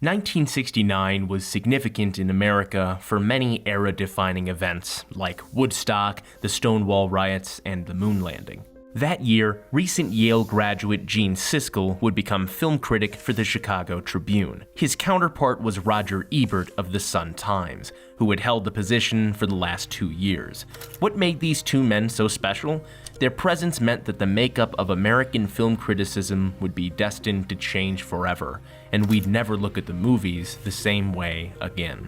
1969 was significant in America for many era-defining events like Woodstock, the Stonewall riots, and the moon landing. That year, recent Yale graduate Gene Siskel would become film critic for the Chicago Tribune. His counterpart was Roger Ebert of the Sun-Times, who had held the position for the last 2 years. What made these two men so special? Their presence meant that the makeup of American film criticism would be destined to change forever, and we'd never look at the movies the same way again.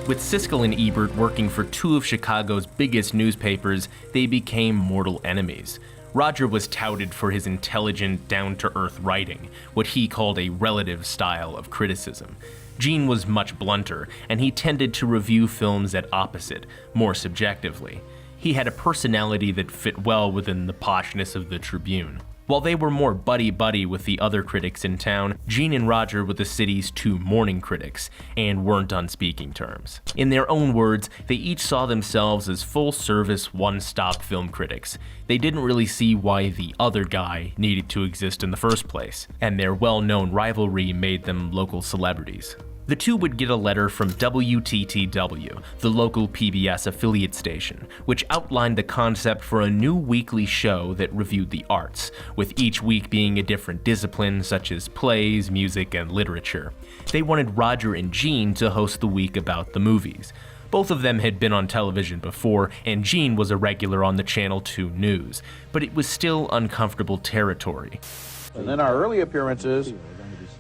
With Siskel and Ebert working for two of Chicago's biggest newspapers, they became mortal enemies. Roger was touted for his intelligent, down-to-earth writing, what he called a relative style of criticism. Gene was much blunter, and he tended to review films at opposite, more subjectively. He had a personality that fit well within the poshness of the Tribune. While they were more buddy-buddy with the other critics in town, Gene and Roger were the city's two morning critics, and weren't on speaking terms. In their own words, they each saw themselves as full-service, one-stop film critics. They didn't really see why the other guy needed to exist in the first place, and their well-known rivalry made them local celebrities. The two would get a letter from WTTW, the local PBS affiliate station, which outlined the concept for a new weekly show that reviewed the arts, with each week being a different discipline such as plays, music, and literature. They wanted Roger and Gene to host the week about the movies. Both of them had been on television before, and Gene was a regular on the Channel 2 news, but it was still uncomfortable territory. And in our early appearances,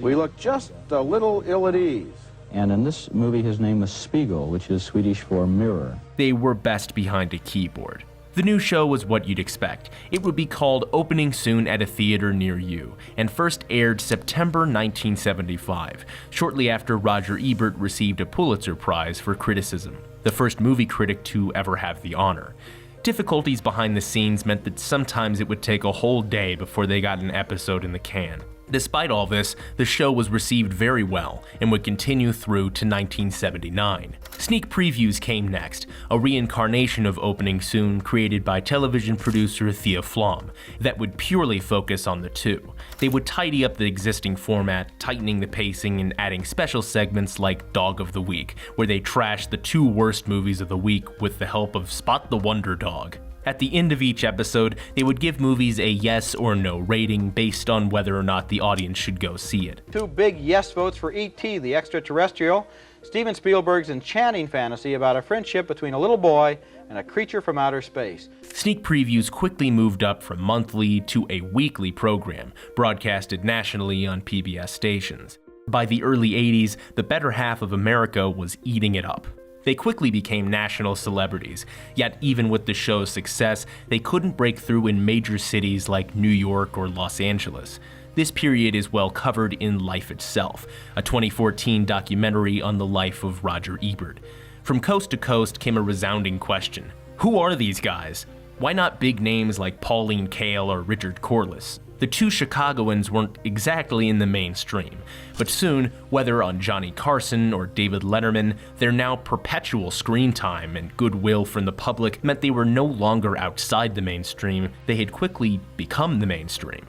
we looked just a little ill at ease. And in this movie, his name was Spiegel, which is Swedish for mirror. They were best behind a keyboard. The new show was what you'd expect. It would be called Opening Soon at a Theater Near You, and first aired September 1975, shortly after Roger Ebert received a Pulitzer Prize for criticism, the first movie critic to ever have the honor. Difficulties behind the scenes meant that sometimes it would take a whole day before they got an episode in the can. Despite all this, the show was received very well and would continue through to 1979. Sneak previews came next, a reincarnation of Opening Soon created by television producer Thea Flom that would purely focus on the two. They would tidy up the existing format, tightening the pacing and adding special segments like Dog of the Week, where they trashed the two worst movies of the week with the help of Spot the Wonder Dog. At the end of each episode, they would give movies a yes or no rating based on whether or not the audience should go see it. 2 big yes votes for E.T. the Extraterrestrial, Steven Spielberg's enchanting fantasy about a friendship between a little boy and a creature from outer space. Sneak previews quickly moved up from monthly to a weekly program, broadcasted nationally on PBS stations. By the early 80s, the better half of America was eating it up. They quickly became national celebrities, yet even with the show's success, they couldn't break through in major cities like New York or Los Angeles. This period is well covered in Life Itself, a 2014 documentary on the life of Roger Ebert. From coast to coast came a resounding question: who are these guys? Why not big names like Pauline Kael or Richard Corliss? The two Chicagoans weren't exactly in the mainstream, but soon, whether on Johnny Carson or David Letterman, their now perpetual screen time and goodwill from the public meant they were no longer outside the mainstream, they had quickly become the mainstream.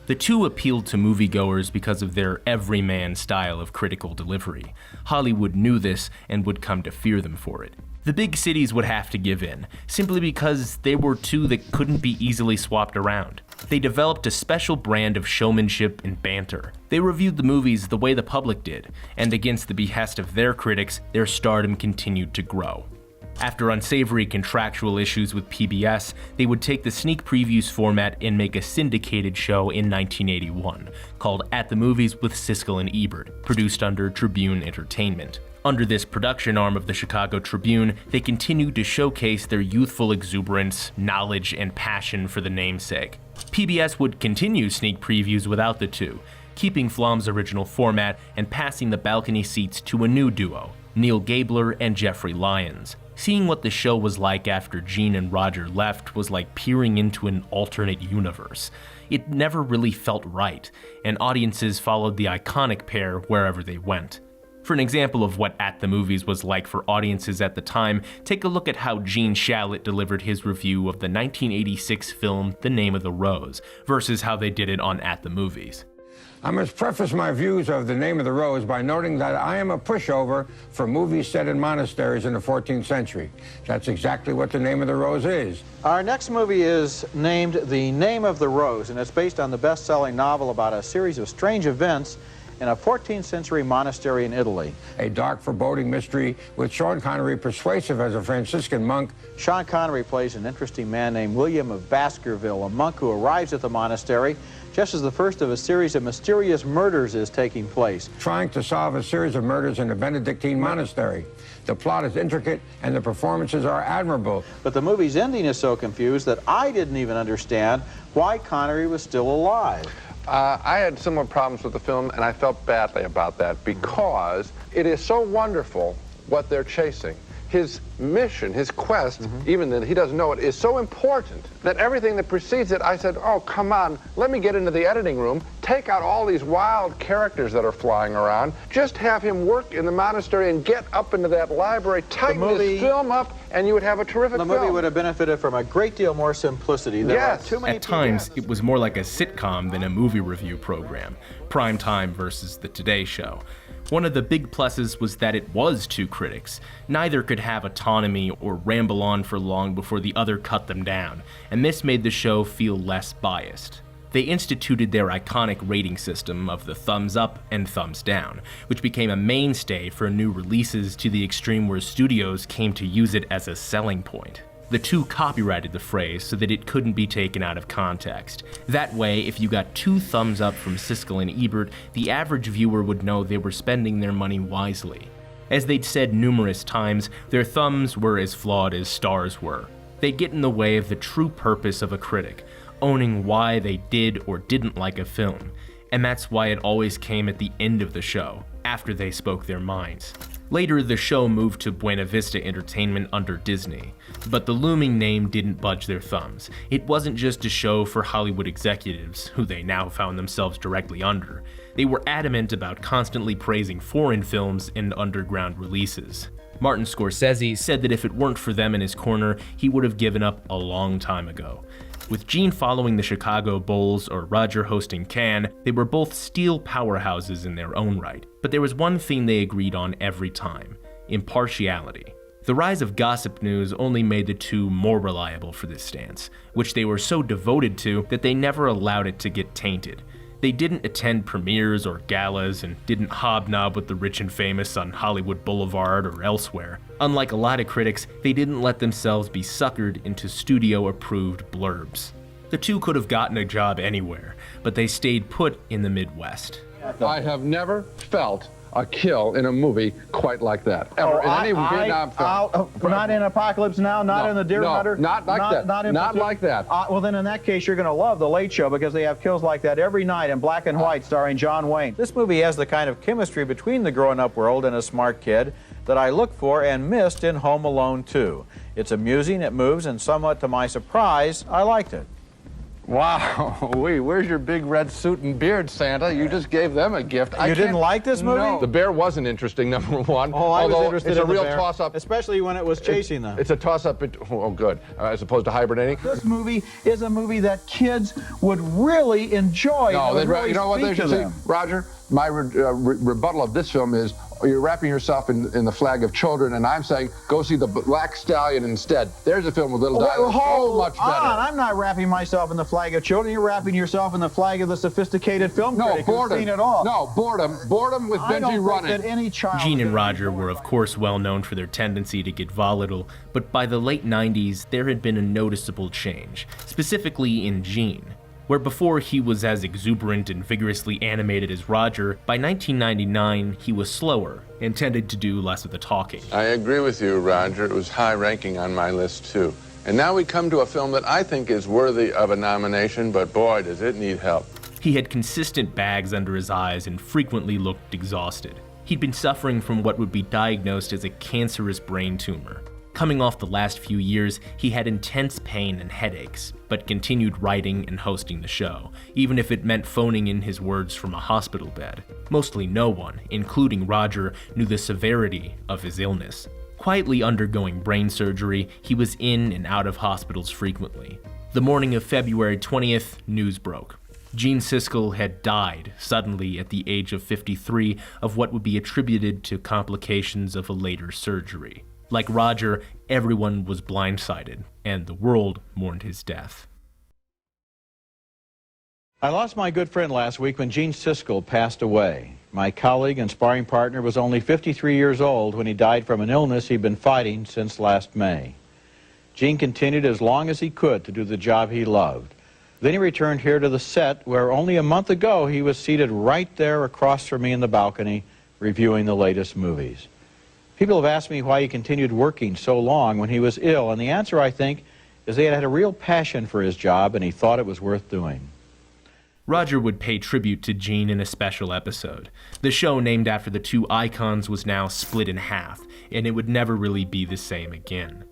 The two appealed to moviegoers because of their everyman style of critical delivery. Hollywood knew this and would come to fear them for it. The big cities would have to give in, simply because they were two that couldn't be easily swapped around. They developed a special brand of showmanship and banter. They reviewed the movies the way the public did, and against the behest of their critics, their stardom continued to grow. After unsavory contractual issues with PBS, they would take the sneak previews format and make a syndicated show in 1981, called At the Movies with Siskel and Ebert, produced under Tribune Entertainment. Under this production arm of the Chicago Tribune, they continued to showcase their youthful exuberance, knowledge, and passion for the namesake. PBS would continue sneak previews without the two, keeping Flom's original format and passing the balcony seats to a new duo, Neil Gabler and Jeffrey Lyons. Seeing what the show was like after Gene and Roger left was like peering into an alternate universe. It never really felt right, and audiences followed the iconic pair wherever they went. For an example of what At the Movies was like for audiences at the time, take a look at how Gene Shalit delivered his review of the 1986 film The Name of the Rose, versus how they did it on At the Movies. I must preface my views of The Name of the Rose by noting that I am a pushover for movies set in monasteries in the 14th century. That's exactly what The Name of the Rose is. Our next movie is named The Name of the Rose, and it's based on the best-selling novel about a series of strange events in a 14th century monastery in Italy. A dark, foreboding mystery with Sean Connery persuasive as a Franciscan monk. Sean Connery plays an interesting man named William of Baskerville, a monk who arrives at the monastery just as the first of a series of mysterious murders is taking place. Trying to solve a series of murders in a Benedictine monastery. The plot is intricate and the performances are admirable. But the movie's ending is so confused that I didn't even understand why Connery was still alive. I had similar problems with the film, and I felt badly about that because it is so wonderful what they're chasing. His mission, his quest, even that he doesn't know it, is so important that everything that precedes it, I said, oh, come on, let me get into the editing room, take out all these wild characters that are flying around, just have him work in the monastery and get up into that library, tighten this film up, and you would have a terrific film. The movie would have benefited from a great deal more simplicity. There are too many At times, it was more like a sitcom than a movie review program, prime time versus the Today Show. One of the big pluses was that it was two critics. Neither could have autonomy or ramble on for long before the other cut them down, and this made the show feel less biased. They instituted their iconic rating system of the thumbs up and thumbs down, which became a mainstay for new releases to the extreme where studios came to use it as a selling point. The two copyrighted the phrase so that it couldn't be taken out of context. That way, if you got 2 thumbs up from Siskel and Ebert, the average viewer would know they were spending their money wisely. As they'd said numerous times, their thumbs were as flawed as stars were. They'd get in the way of the true purpose of a critic, owning why they did or didn't like a film. And that's why it always came at the end of the show, after they spoke their minds. Later, the show moved to Buena Vista Entertainment under Disney, but the looming name didn't budge their thumbs. It wasn't just a show for Hollywood executives, who they now found themselves directly under. They were adamant about constantly praising foreign films and underground releases. Martin Scorsese said that if it weren't for them in his corner, he would have given up a long time ago. With Gene following the Chicago Bulls or Roger hosting Cannes, they were both steel powerhouses in their own right. But there was one thing they agreed on every time: impartiality. The rise of gossip news only made the two more reliable for this stance, which they were so devoted to that they never allowed it to get tainted. They didn't attend premieres or galas and didn't hobnob with the rich and famous on Hollywood Boulevard or elsewhere. Unlike a lot of critics, they didn't let themselves be suckered into studio-approved blurbs. The two could have gotten a job anywhere, but they stayed put in the Midwest. I have never felt a kill in a movie quite like that, ever, in any Vietnam film. Not in Apocalypse Now, not in The Deer Hunter? Not like that. Not like that. Well, then in that case, you're going to love The Late Show because they have kills like that every night in black and white starring John Wayne. This movie has the kind of chemistry between the grown-up world and a smart kid that I looked for and missed in Home Alone 2. It's amusing, it moves, and somewhat to my surprise, I liked it. Wow, where's your big red suit and beard, Santa? You just gave them a gift. You didn't like this movie? No. The bear wasn't interesting, number one. Oh, I was interested in the bear. It's a real toss-up. Especially when it was chasing them. It's a toss-up, oh good, as opposed to hibernating. This movie is a movie that kids would really enjoy. No, Really, you know what they should say? Roger, my rebuttal of this film is, you're wrapping yourself in the flag of children, and I'm saying, go see The Black Stallion instead. There's a film with little dialogue, so much better. I'm not wrapping myself in the flag of children. You're wrapping yourself in the flag of the sophisticated film critic who's seen it all. No, boredom with Benji running. That any child Gene and Roger were of course well known for their tendency to get volatile, but by the late 90s, there had been a noticeable change, specifically in Gene. Where before he was as exuberant and vigorously animated as Roger, by 1999 he was slower and tended to do less of the talking. I agree with you, Roger. It was high ranking on my list too. And now we come to a film that I think is worthy of a nomination, but boy, does it need help. He had consistent bags under his eyes and frequently looked exhausted. He'd been suffering from what would be diagnosed as a cancerous brain tumor. Coming off the last few years, he had intense pain and headaches, but continued writing and hosting the show, even if it meant phoning in his words from a hospital bed. Mostly no one, including Roger, knew the severity of his illness. Quietly undergoing brain surgery, he was in and out of hospitals frequently. The morning of February 20th, news broke. Gene Siskel had died suddenly at the age of 53 of what would be attributed to complications of a later surgery. Like Roger, everyone was blindsided, and the world mourned his death. I lost my good friend last week when Gene Siskel passed away. My colleague and sparring partner was only 53 years old when he died from an illness he'd been fighting since last May. Gene continued as long as he could to do the job he loved. Then he returned here to the set where only a month ago he was seated right there across from me in the balcony reviewing the latest movies. People have asked me why he continued working so long when he was ill, and the answer, I think, is he had a real passion for his job and he thought it was worth doing. Roger would pay tribute to Gene in a special episode. The show, named after the two icons, was now split in half, and it would never really be the same again.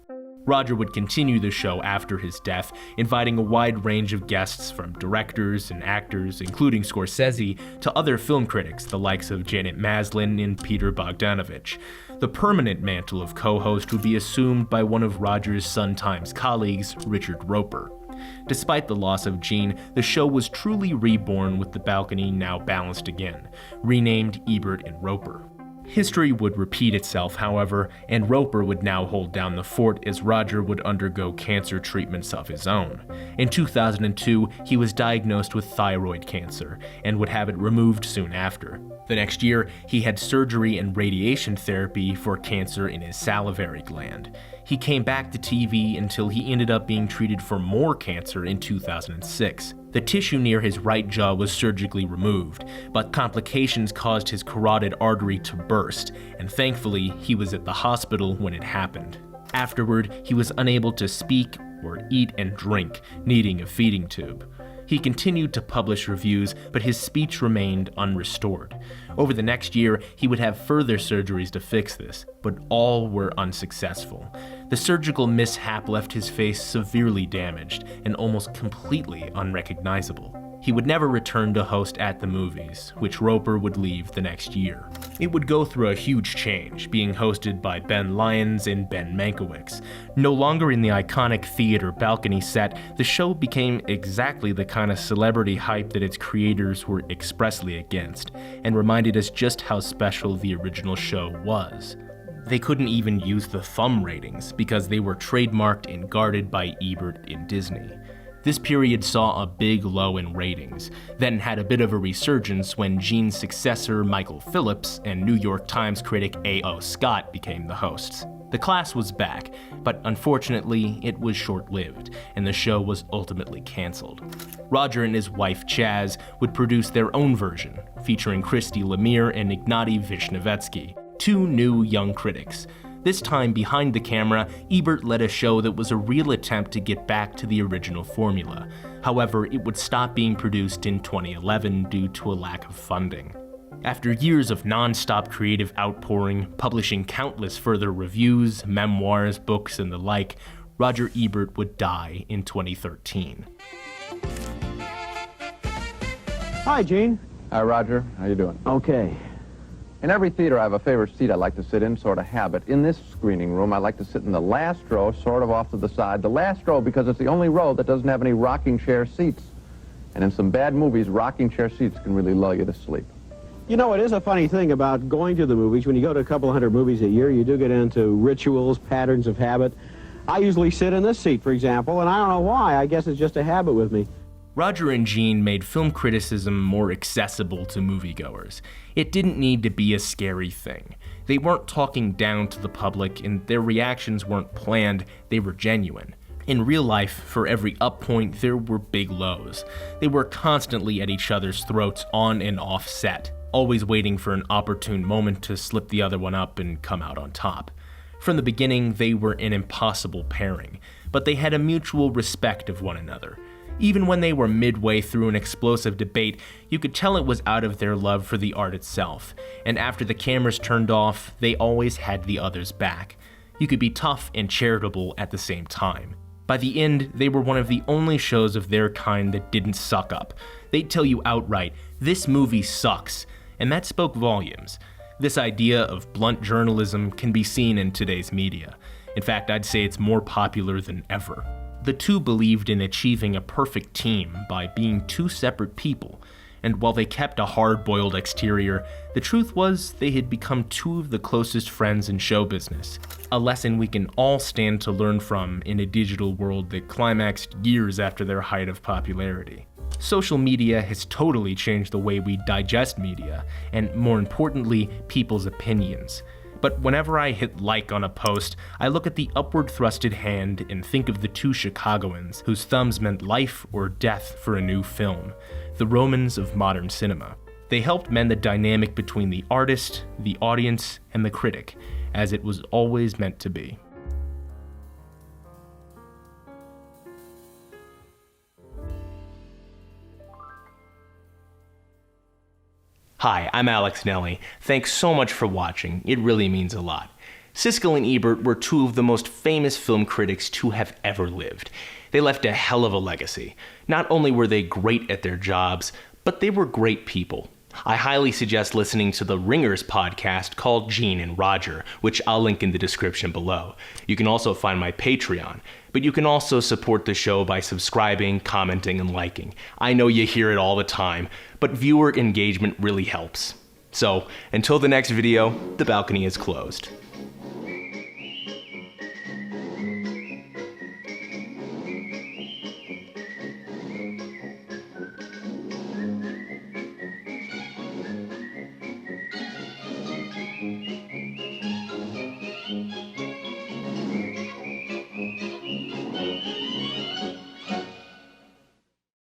Roger would continue the show after his death, inviting a wide range of guests from directors and actors, including Scorsese, to other film critics, the likes of Janet Maslin and Peter Bogdanovich. The permanent mantle of co-host would be assumed by one of Roger's Sun-Times colleagues, Richard Roeper. Despite the loss of Gene, the show was truly reborn with the balcony now balanced again, renamed Ebert and Roeper. History would repeat itself, however, and Roeper would now hold down the fort as Roger would undergo cancer treatments of his own. In 2002, he was diagnosed with thyroid cancer and would have it removed soon after. The next year, he had surgery and radiation therapy for cancer in his salivary gland. He came back to TV until he ended up being treated for more cancer in 2006. The tissue near his right jaw was surgically removed, but complications caused his carotid artery to burst, and thankfully, he was at the hospital when it happened. Afterward, he was unable to speak or eat and drink, needing a feeding tube. He continued to publish reviews, but his speech remained unrestored. Over the next year, he would have further surgeries to fix this, but all were unsuccessful. The surgical mishap left his face severely damaged and almost completely unrecognizable. He would never return to host At the Movies, which Roeper would leave the next year. It would go through a huge change, being hosted by Ben Lyons and Ben Mankiewicz. No longer in the iconic theater balcony set, the show became exactly the kind of celebrity hype that its creators were expressly against, and reminded us just how special the original show was. They couldn't even use the thumb ratings because they were trademarked and guarded by Ebert and Disney. This period saw a big low in ratings, then had a bit of a resurgence when Gene's successor Michael Phillips and New York Times critic A.O. Scott became the hosts. The class was back, but unfortunately it was short-lived, and the show was ultimately canceled. Roger and his wife Chaz would produce their own version, featuring Christy Lemire and Ignatiy Vishnevetsky, two new young critics. This time, behind the camera, Ebert led a show that was a real attempt to get back to the original formula. However, it would stop being produced in 2011 due to a lack of funding. After years of non-stop creative outpouring, publishing countless further reviews, memoirs, books, and the like, Roger Ebert would die in 2013. Hi, Gene. Hi, Roger. How you doing? Okay. In every theater, I have a favorite seat I like to sit in, sort of habit. In this screening room, I like to sit in the last row, sort of off to the side. The last row because it's the only row that doesn't have any rocking chair seats. And in some bad movies, rocking chair seats can really lull you to sleep. You know, it is a funny thing about going to the movies. When you go to a couple hundred movies a year, you do get into rituals, patterns of habit. I usually sit in this seat, for example, and I don't know why. I guess it's just a habit with me. Roger and Gene made film criticism more accessible to moviegoers. It didn't need to be a scary thing. They weren't talking down to the public, and their reactions weren't planned, they were genuine. In real life, for every up point, there were big lows. They were constantly at each other's throats on and off set, always waiting for an opportune moment to slip the other one up and come out on top. From the beginning, they were an impossible pairing, but they had a mutual respect of one another. Even when they were midway through an explosive debate, you could tell it was out of their love for the art itself, and after the cameras turned off, they always had the other's back. You could be tough and charitable at the same time. By the end, they were one of the only shows of their kind that didn't suck up. They'd tell you outright, "This movie sucks," and that spoke volumes. This idea of blunt journalism can be seen in today's media. In fact, I'd say it's more popular than ever. The two believed in achieving a perfect team by being two separate people, and while they kept a hard-boiled exterior, the truth was they had become two of the closest friends in show business, a lesson we can all stand to learn from in a digital world that climaxed years after their height of popularity. Social media has totally changed the way we digest media, and more importantly, people's opinions. But whenever I hit like on a post, I look at the upward thrusted hand and think of the two Chicagoans whose thumbs meant life or death for a new film, the Romans of modern cinema. They helped mend the dynamic between the artist, the audience, and the critic, as it was always meant to be. Hi, I'm Alex Nelly. Thanks so much for watching. It really means a lot. Siskel and Ebert were two of the most famous film critics to have ever lived. They left a hell of a legacy. Not only were they great at their jobs, but they were great people. I highly suggest listening to the Ringers podcast called Gene and Roger, which I'll link in the description below. You can also find my Patreon, but you can also support the show by subscribing, commenting, and liking. I know you hear it all the time, but viewer engagement really helps. So, until the next video, the balcony is closed.